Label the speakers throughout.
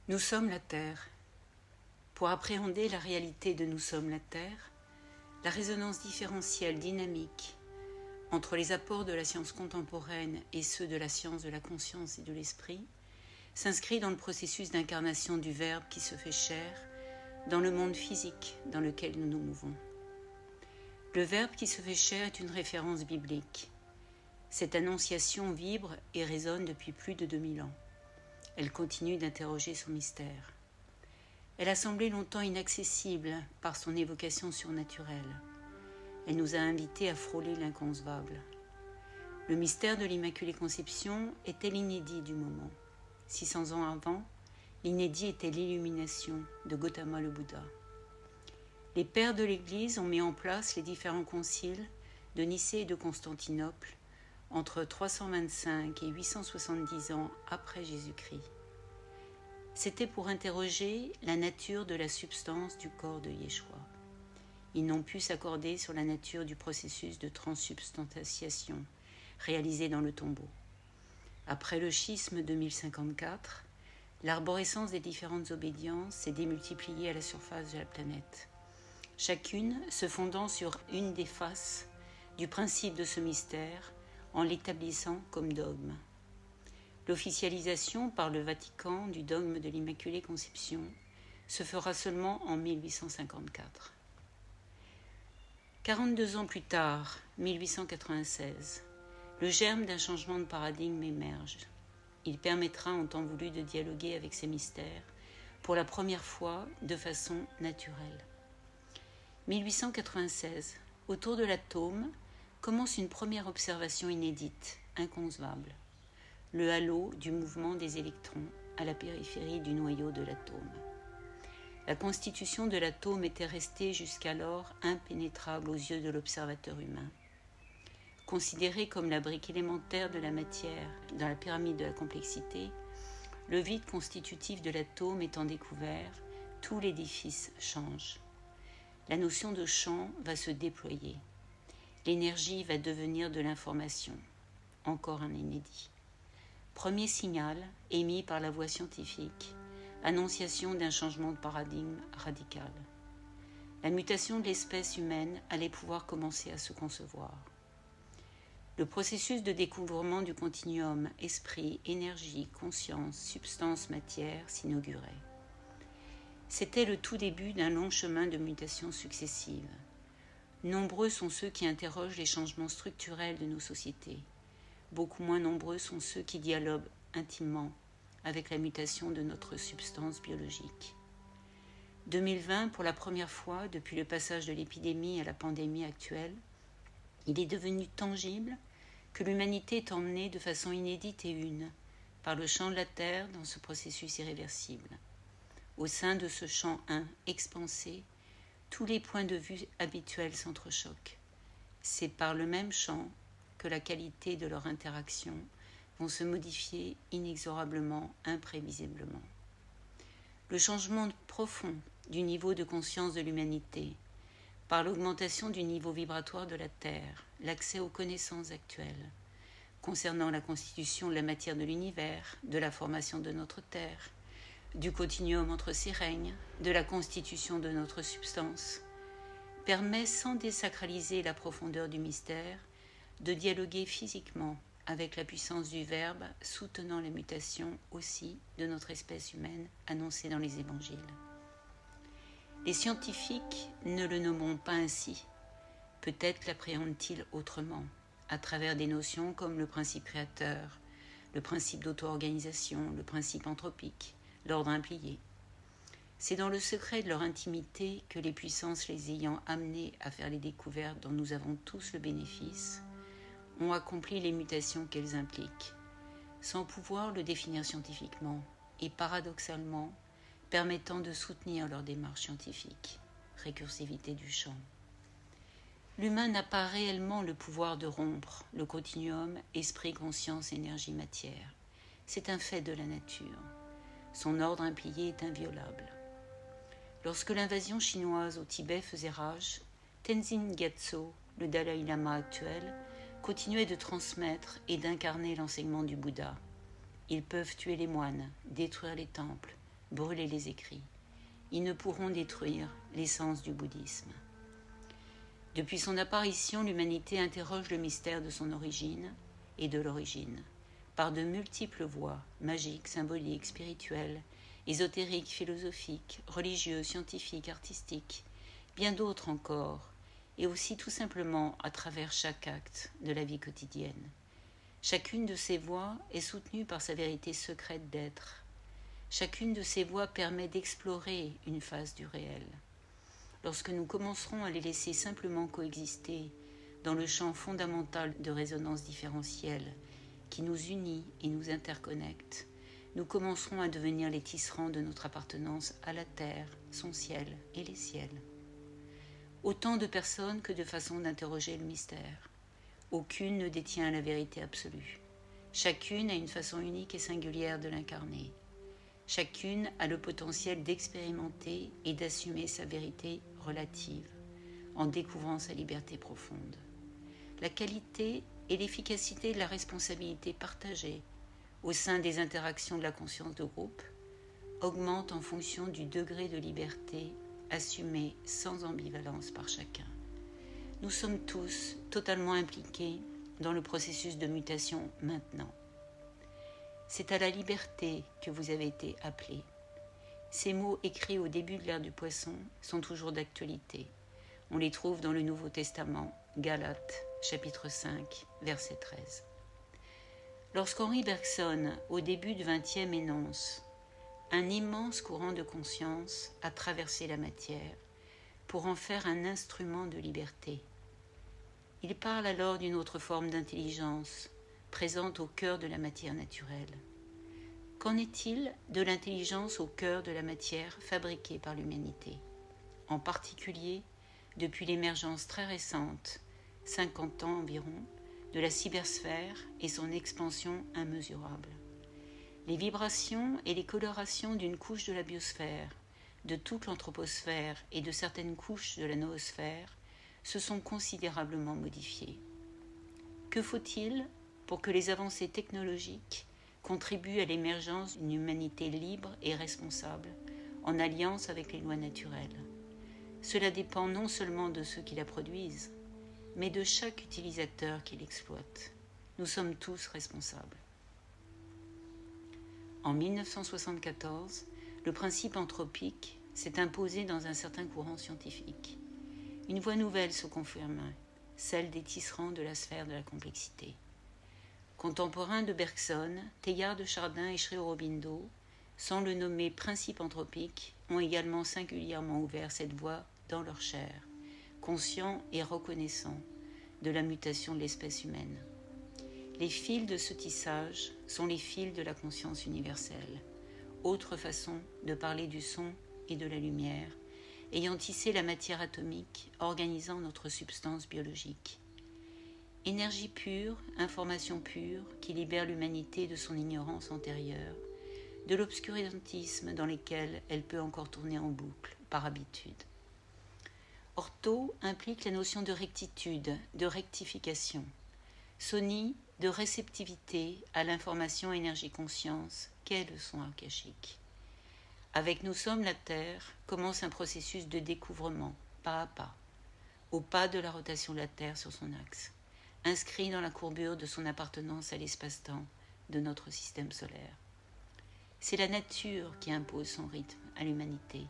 Speaker 1: Nous sommes la Terre. Pour appréhender la réalité de nous sommes la Terre, la résonance différentielle dynamique entre les apports de la science contemporaine et ceux de la science de la conscience et de l'esprit s'inscrit dans le processus d'incarnation du Verbe qui se fait chair dans le monde physique dans lequel nous nous mouvons. Le Verbe qui se fait chair est une référence biblique. Cette annonciation vibre et résonne depuis plus de 2000 ans. Elle continue d'interroger son mystère. Elle a semblé longtemps inaccessible par son évocation surnaturelle. Elle nous a invités à frôler l'inconcevable. Le mystère de l'Immaculée Conception était l'inédit du moment. 600 ans avant, l'inédit était l'illumination de Gautama le Bouddha. Les pères de l'Église ont mis en place les différents conciles de Nicée et de Constantinople entre 325 et 870 ans après Jésus-Christ. C'était pour interroger la nature de la substance du corps de Yeshua. Ils n'ont pu s'accorder sur la nature du processus de transsubstantiation réalisé dans le tombeau. Après le schisme de 1054, l'arborescence des différentes obédiences s'est démultipliée à la surface de la planète, chacune se fondant sur une des faces du principe de ce mystère en l'établissant comme dogme. L'officialisation par le Vatican du dogme de l'Immaculée Conception se fera seulement en 1854. 42 ans plus tard, 1896, le germe d'un changement de paradigme émerge. Il permettra en temps voulu de dialoguer avec ces mystères pour la première fois de façon naturelle. 1896, autour de l'atome, commence une première observation inédite, inconcevable. Le halo du mouvement des électrons à la périphérie du noyau de l'atome. La constitution de l'atome était restée jusqu'alors impénétrable aux yeux de l'observateur humain. Considéré comme la brique élémentaire de la matière dans la pyramide de la complexité, le vide constitutif de l'atome étant découvert, tout l'édifice change. La notion de champ va se déployer. L'énergie va devenir de l'information. Encore un inédit. Premier signal émis par la voie scientifique, annonciation d'un changement de paradigme radical. La mutation de l'espèce humaine allait pouvoir commencer à se concevoir. Le processus de découvrement du continuum esprit, énergie, conscience, substance, matière s'inaugurait. C'était le tout début d'un long chemin de mutations successives. Nombreux sont ceux qui interrogent les changements structurels de nos sociétés. Beaucoup moins nombreux sont ceux qui dialoguent intimement avec la mutation de notre substance biologique. 2020, pour la première fois depuis le passage de l'épidémie à la pandémie actuelle, il est devenu tangible que l'humanité est emmenée de façon inédite et une par le champ de la Terre dans ce processus irréversible. Au sein de ce champ expansé, tous les points de vue habituels s'entrechoquent. C'est par le même champ que la qualité de leur interaction vont se modifier inexorablement, imprévisiblement. Le changement profond du niveau de conscience de l'humanité, par l'augmentation du niveau vibratoire de la Terre, l'accès aux connaissances actuelles, concernant la constitution de la matière de l'univers, de la formation de notre Terre, du continuum entre ses règnes, de la constitution de notre substance, permet, sans désacraliser la profondeur du mystère, de dialoguer physiquement avec la puissance du Verbe soutenant la mutation aussi de notre espèce humaine annoncée dans les évangiles. Les scientifiques ne le nommeront pas ainsi. Peut-être l'appréhendent-ils autrement, à travers des notions comme le principe créateur, le principe d'auto-organisation, le principe anthropique, l'ordre implié. C'est dans le secret de leur intimité que les puissances les ayant amenés à faire les découvertes dont nous avons tous le bénéfice ont accompli les mutations qu'elles impliquent, sans pouvoir le définir scientifiquement et paradoxalement permettant de soutenir leur démarche scientifique, récursivité du champ. L'humain n'a pas réellement le pouvoir de rompre le continuum esprit, conscience, énergie, matière. C'est un fait de la nature. Son ordre implié est inviolable. Lorsque l'invasion chinoise au Tibet faisait rage, Tenzin Gyatso, le Dalai Lama actuel, continuait de transmettre et d'incarner l'enseignement du Bouddha. Ils peuvent tuer les moines, détruire les temples, brûler les écrits. Ils ne pourront détruire l'essence du bouddhisme. Depuis son apparition, l'humanité interroge le mystère de son origine et de l'origine, par de multiples voies, magiques, symboliques, spirituelles, ésotériques, philosophiques, religieuses, scientifiques, artistiques, bien d'autres encore, et aussi tout simplement à travers chaque acte de la vie quotidienne. Chacune de ces voies est soutenue par sa vérité secrète d'être. Chacune de ces voies permet d'explorer une phase du réel. Lorsque nous commencerons à les laisser simplement coexister dans le champ fondamental de résonance différentielle qui nous unit et nous interconnecte, nous commencerons à devenir les tisserands de notre appartenance à la terre, son ciel et les ciels. Autant de personnes que de façons d'interroger le mystère. Aucune ne détient la vérité absolue. Chacune a une façon unique et singulière de l'incarner. Chacune a le potentiel d'expérimenter et d'assumer sa vérité relative, en découvrant sa liberté profonde. La qualité et l'efficacité de la responsabilité partagée au sein des interactions de la conscience de groupe augmentent en fonction du degré de liberté assumé sans ambivalence par chacun. Nous sommes tous totalement impliqués dans le processus de mutation maintenant. C'est à la liberté que vous avez été appelés. Ces mots écrits au début de l'ère du poisson sont toujours d'actualité. On les trouve dans le Nouveau Testament, Galates, chapitre 5, verset 13. Lorsqu'Henri Bergson, au début du XXe, énonce « Un immense courant de conscience a traversé la matière pour en faire un instrument de liberté », il parle alors d'une autre forme d'intelligence présente au cœur de la matière naturelle. Qu'en est-il de l'intelligence au cœur de la matière fabriquée par l'humanité, en particulier depuis l'émergence très récente, 50 ans environ, de la cybersphère et son expansion immesurable? Les vibrations et les colorations d'une couche de la biosphère, de toute l'anthroposphère et de certaines couches de la noosphère se sont considérablement modifiées. Que faut-il pour que les avancées technologiques contribuent à l'émergence d'une humanité libre et responsable, en alliance avec les lois naturelles? Cela dépend non seulement de ceux qui la produisent, mais de chaque utilisateur qui l'exploite. Nous sommes tous responsables. En 1974, le principe anthropique s'est imposé dans un certain courant scientifique. Une voie nouvelle se confirma, celle des tisserands de la sphère de la complexité. Contemporains de Bergson, Teilhard de Chardin et Sri Aurobindo, sans le nommer principe anthropique, ont également singulièrement ouvert cette voie dans leur chair, conscients et reconnaissants de la mutation de l'espèce humaine. Les fils de ce tissage sont les fils de la conscience universelle, autre façon de parler du son et de la lumière, ayant tissé la matière atomique, organisant notre substance biologique. Énergie pure, information pure, qui libère l'humanité de son ignorance antérieure, de l'obscurantisme dans lequel elle peut encore tourner en boucle, par habitude. Ortho implique la notion de rectitude, de rectification. Soni, de réceptivité à l'information énergie-conscience qu'est le son akashique. Avec Nous sommes la Terre commence un processus de découvrement, pas à pas, au pas de la rotation de la Terre sur son axe, inscrit dans la courbure de son appartenance à l'espace-temps de notre système solaire. C'est la nature qui impose son rythme à l'humanité,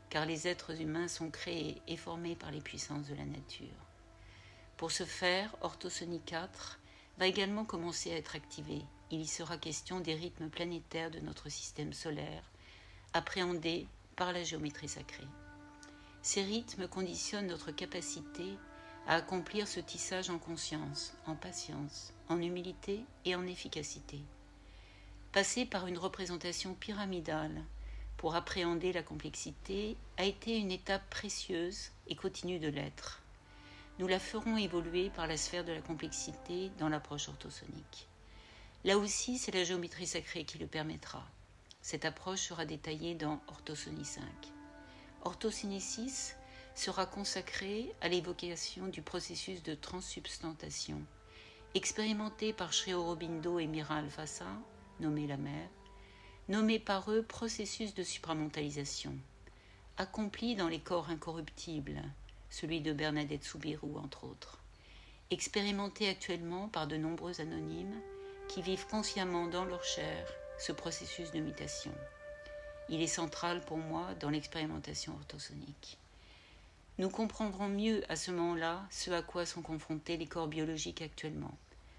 Speaker 1: car les êtres humains sont créés et formés par les puissances de la nature. Pour ce faire, Orthosonie 4 va également commencer à être activé. Il y sera question des rythmes planétaires de notre système solaire, appréhendés par la géométrie sacrée. Ces rythmes conditionnent notre capacité à accomplir ce tissage en conscience, en patience, en humilité et en efficacité. Passer par une représentation pyramidale pour appréhender la complexité a été une étape précieuse et continue de l'être. Nous la ferons évoluer par la sphère de la complexité dans l'approche orthosonique. Là aussi, c'est la géométrie sacrée qui le permettra. Cette approche sera détaillée dans Orthosonie 5. Orthosonie 6 sera consacrée à l'évocation du processus de transsubstantation, expérimenté par Sri Aurobindo et Mira Alfassa, nommée la mère, nommés par eux processus de supramentalisation, accomplis dans les corps incorruptibles, celui de Bernadette Soubirous entre autres, expérimenté actuellement par de nombreux anonymes qui vivent consciemment dans leur chair ce processus de mutation. Il est central pour moi dans l'expérimentation orthosonique. Nous comprendrons mieux à ce moment-là ce à quoi sont confrontés les corps biologiques actuellement.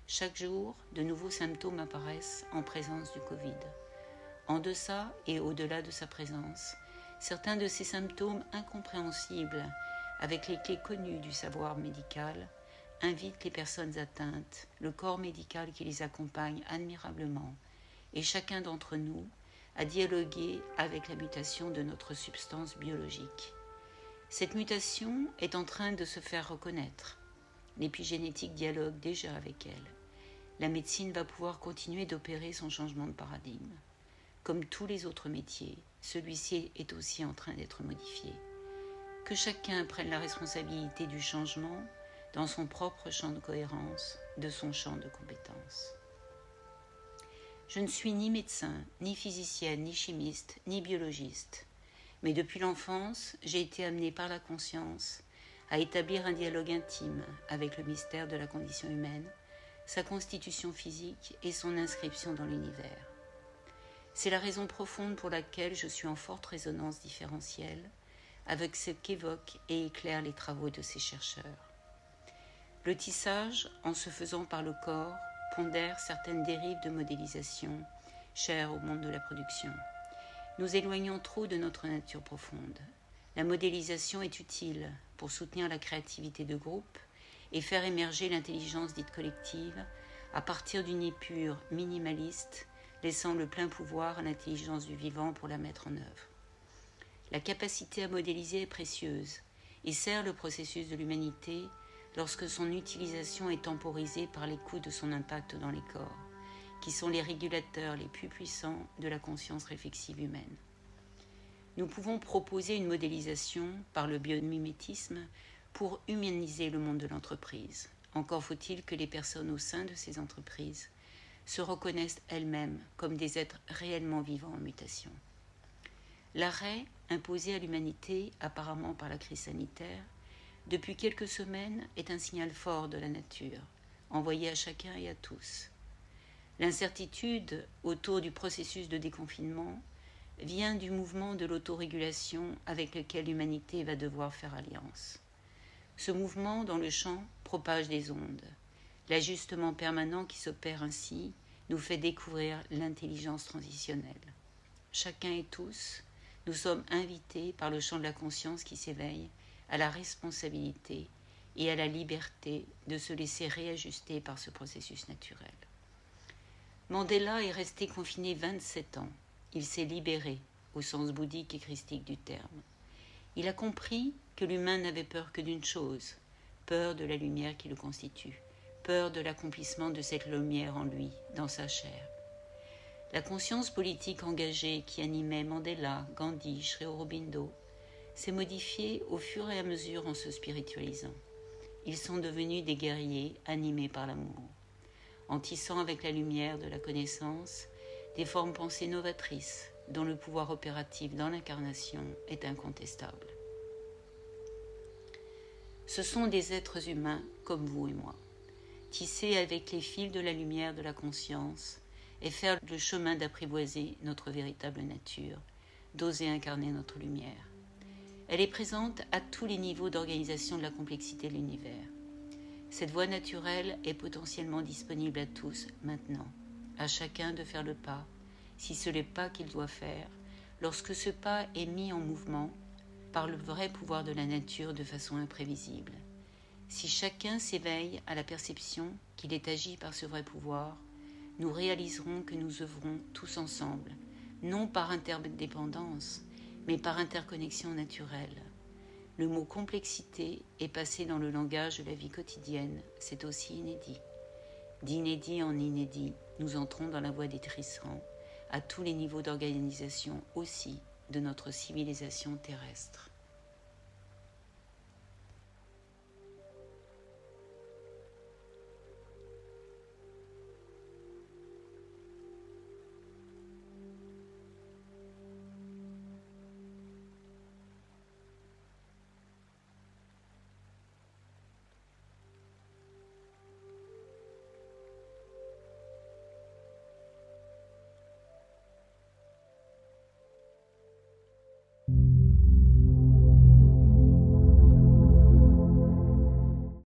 Speaker 1: Chaque jour, de nouveaux symptômes apparaissent en présence du Covid. En deçà et au-delà de sa présence, certains de ces symptômes incompréhensibles, avec les clés connues du savoir médical, invitent les personnes atteintes, le corps médical qui les accompagne admirablement, et chacun d'entre nous, à dialoguer avec la mutation de notre substance biologique. Cette mutation est en train de se faire reconnaître. L'épigénétique dialogue déjà avec elle. La médecine va pouvoir continuer d'opérer son changement de paradigme. Comme tous les autres métiers, celui-ci est aussi en train d'être modifié. Que chacun prenne la responsabilité du changement dans son propre champ de cohérence, de son champ de compétences. Je ne suis ni médecin, ni physicienne, ni chimiste, ni biologiste, mais depuis l'enfance, j'ai été amenée par la conscience à établir un dialogue intime avec le mystère de la condition humaine, sa constitution physique et son inscription dans l'univers. C'est la raison profonde pour laquelle je suis en forte résonance différentielle avec ce qu'évoquent et éclairent les travaux de ces chercheurs. Le tissage, en se faisant par le corps, pondère certaines dérives de modélisation chères au monde de la production. Nous éloignons trop de notre nature profonde. La modélisation est utile pour soutenir la créativité de groupe et faire émerger l'intelligence dite collective à partir d'une épure minimaliste, laissant le plein pouvoir à l'intelligence du vivant pour la mettre en œuvre. La capacité à modéliser est précieuse et sert le processus de l'humanité lorsque son utilisation est temporisée par les coûts de son impact dans les corps, qui sont les régulateurs les plus puissants de la conscience réflexive humaine. Nous pouvons proposer une modélisation par le biomimétisme pour humaniser le monde de l'entreprise. Encore faut-il que les personnes au sein de ces entreprises se reconnaissent elles-mêmes comme des êtres réellement vivants en mutation. L'arrêt imposé à l'humanité, apparemment par la crise sanitaire, depuis quelques semaines est un signal fort de la nature, envoyé à chacun et à tous. L'incertitude autour du processus de déconfinement vient du mouvement de l'autorégulation avec lequel l'humanité va devoir faire alliance. Ce mouvement dans le champ propage des ondes. L'ajustement permanent qui s'opère ainsi nous fait découvrir l'intelligence transitionnelle. Chacun et tous, nous sommes invités par le champ de la conscience qui s'éveille à la responsabilité et à la liberté de se laisser réajuster par ce processus naturel. Mandela est resté confiné 27 ans. Il s'est libéré, au sens bouddhique et christique du terme. Il a compris que l'humain n'avait peur que d'une chose, peur de la lumière qui le constitue, peur de l'accomplissement de cette lumière en lui, dans sa chair. La conscience politique engagée qui animait Mandela, Gandhi, Sri Aurobindo s'est modifiée au fur et à mesure en se spiritualisant. Ils sont devenus des guerriers animés par l'amour, en tissant avec la lumière de la connaissance des formes pensées novatrices dont le pouvoir opératif dans l'incarnation est incontestable. Ce sont des êtres humains comme vous et moi, tissés avec les fils de la lumière de la conscience et faire le chemin d'apprivoiser notre véritable nature, d'oser incarner notre lumière. Elle est présente à tous les niveaux d'organisation de la complexité de l'univers. Cette voie naturelle est potentiellement disponible à tous maintenant, à chacun de faire le pas, si ce n'est pas qu'il doit faire, lorsque ce pas est mis en mouvement par le vrai pouvoir de la nature de façon imprévisible. Si chacun s'éveille à la perception qu'il est agi par ce vrai pouvoir, nous réaliserons que nous œuvrons tous ensemble, non par interdépendance, mais par interconnexion naturelle. Le mot complexité est passé dans le langage de la vie quotidienne, c'est aussi inédit. D'inédit en inédit, nous entrons dans la voie des tisserands, à tous les niveaux d'organisation aussi de notre civilisation terrestre.